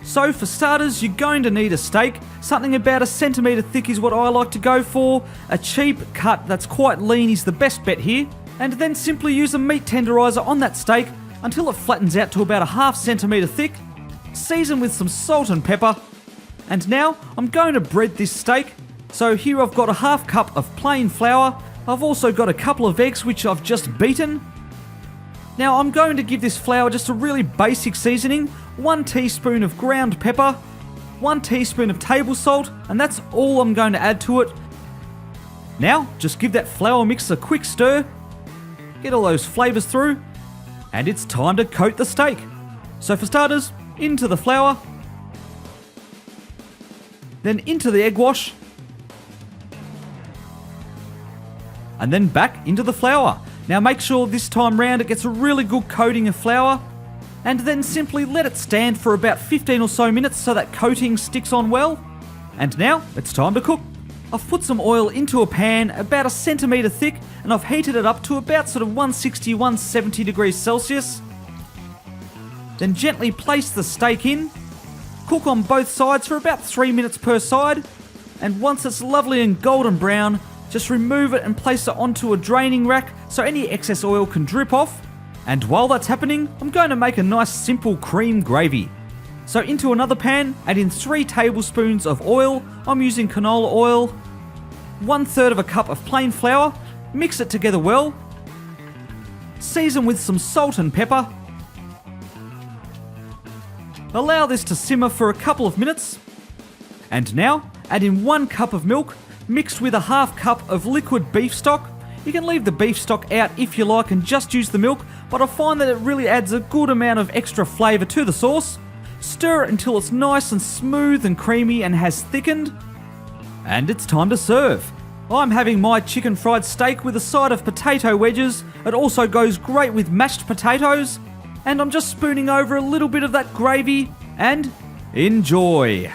So for starters, you're going to need a steak. Something about 1 centimetre thick is what I like to go for. A cheap cut that's quite lean is the best bet here. And then simply use a meat tenderizer on that steak until it flattens out to about 1/2 centimetre thick. Season with some salt and pepper. And now I'm going to bread this steak. So here I've got 1/2 cup of plain flour. I've also got a couple of eggs which I've just beaten. Now I'm going to give this flour just a really basic seasoning. 1 teaspoon of ground pepper, 1 teaspoon of table salt, and that's all I'm going to add to it. Now just give that flour mix a quick stir, get all those flavours through, and it's time to coat the steak. So for starters, into the flour, then into the egg wash, and then back into the flour. Now make sure this time round it gets a really good coating of flour, and then simply let it stand for about 15 or so minutes so that coating sticks on well. And now it's time to cook. I've put some oil into a pan about 1 centimetre thick, and I've heated it up to about sort of 160, 170 degrees Celsius. Then gently place the steak in. Cook on both sides for about 3 minutes per side, and once it's lovely and golden brown, just remove it and place it onto a draining rack so any excess oil can drip off. And while that's happening, I'm going to make a nice simple cream gravy. So into another pan, add in 3 tablespoons of oil. I'm using canola oil. 1/3 of a cup of plain flour. Mix it together well. Season with some salt and pepper. Allow this to simmer for a couple of minutes. And now, add in 1 cup of milk mixed with 1/2 cup of liquid beef stock. You can leave the beef stock out if you like and just use the milk, but I find that it really adds a good amount of extra flavour to the sauce. Stir it until it's nice and smooth and creamy and has thickened. And it's time to serve. I'm having my chicken fried steak with a side of potato wedges. It also goes great with mashed potatoes. And I'm just spooning over a little bit of that gravy, and enjoy!